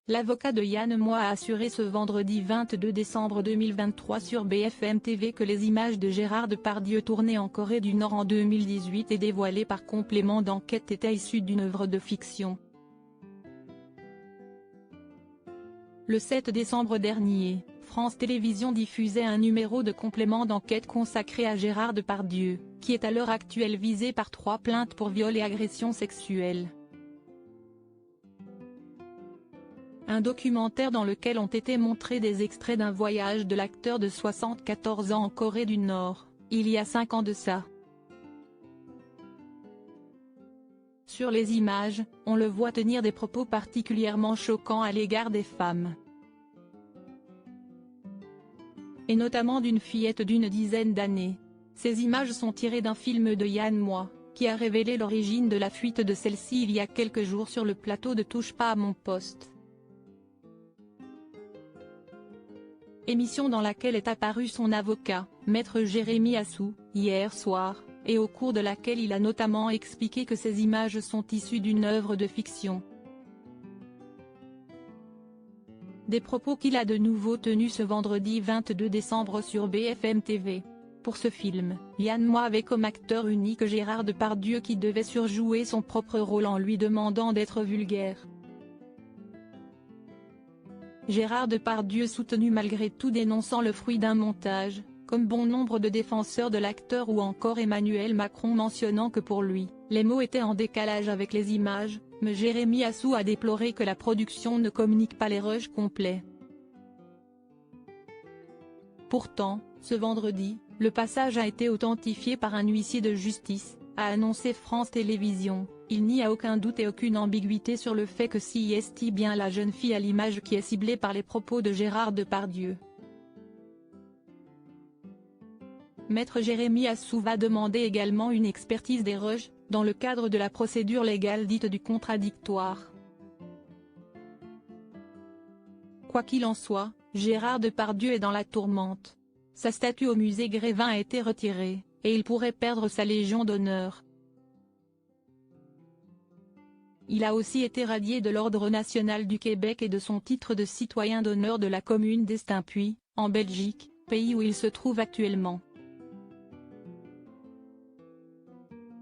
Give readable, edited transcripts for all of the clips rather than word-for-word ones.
L'avocat de Yann Moix a assuré ce vendredi 22 décembre 2023 sur BFM TV que les images de Gérard Depardieu tournées en Corée du Nord en 2018 et dévoilées par complément d'enquête étaient issues d'une œuvre de fiction. Le 7 décembre dernier, France Télévisions diffusait un numéro de complément d'enquête consacré à Gérard Depardieu, qui est à l'heure actuelle visé par 3 plaintes pour viol et agression sexuelle. Un documentaire dans lequel ont été montrés des extraits d'un voyage de l'acteur de 74 ans en Corée du Nord, il y a 5 ans de ça. Sur les images, on le voit tenir des propos particulièrement choquants à l'égard des femmes. Et notamment d'une fillette d'une dizaine d'années. Ces images sont tirées d'un film de Yann Moix, qui a révélé l'origine de la fuite de celle-ci il y a quelques jours sur le plateau de Touche pas à mon poste. Émission dans laquelle est apparu son avocat, Maître Jérémy Assou, hier soir, et au cours de laquelle il a notamment expliqué que ces images sont issues d'une œuvre de fiction. Des propos qu'il a de nouveau tenus ce vendredi 22 décembre sur BFM TV. Pour ce film, Yann Moix avait comme acteur unique Gérard Depardieu qui devait surjouer son propre rôle en lui demandant d'être vulgaire. Gérard Depardieu soutenu malgré tout dénonçant le fruit d'un montage, comme bon nombre de défenseurs de l'acteur ou encore Emmanuel Macron mentionnant que pour lui, les mots étaient en décalage avec les images, mais Jérémy Assou a déploré que la production ne communique pas les rushs complets. Pourtant, ce vendredi, le passage a été authentifié par un huissier de justice, a annoncé France Télévisions. Il n'y a aucun doute et aucune ambiguïté sur le fait que c'est bien la jeune fille à l'image qui est ciblée par les propos de Gérard Depardieu. Maître Jérémy Assou va demander également une expertise des rushs, dans le cadre de la procédure légale dite du contradictoire. Quoi qu'il en soit, Gérard Depardieu est dans la tourmente. Sa statue au musée Grévin a été retirée, et il pourrait perdre sa Légion d'honneur. Il a aussi été radié de l'Ordre national du Québec et de son titre de citoyen d'honneur de la commune d'Estaimpuis, en Belgique, pays où il se trouve actuellement.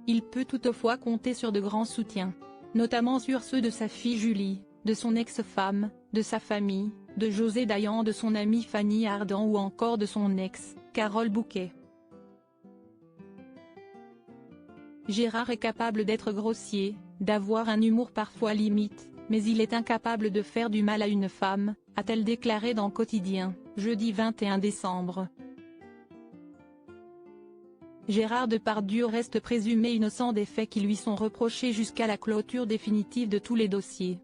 Il peut toutefois compter sur de grands soutiens, notamment sur ceux de sa fille Julie, de son ex-femme, de sa famille, de José Dayan, de son amie Fanny Ardant ou encore de son ex, Carole Bouquet. Gérard est capable d'être grossier, d'avoir un humour parfois limite, mais il est incapable de faire du mal à une femme, a-t-elle déclaré dans Quotidien, jeudi 21 décembre. Gérard Depardieu reste présumé innocent des faits qui lui sont reprochés jusqu'à la clôture définitive de tous les dossiers.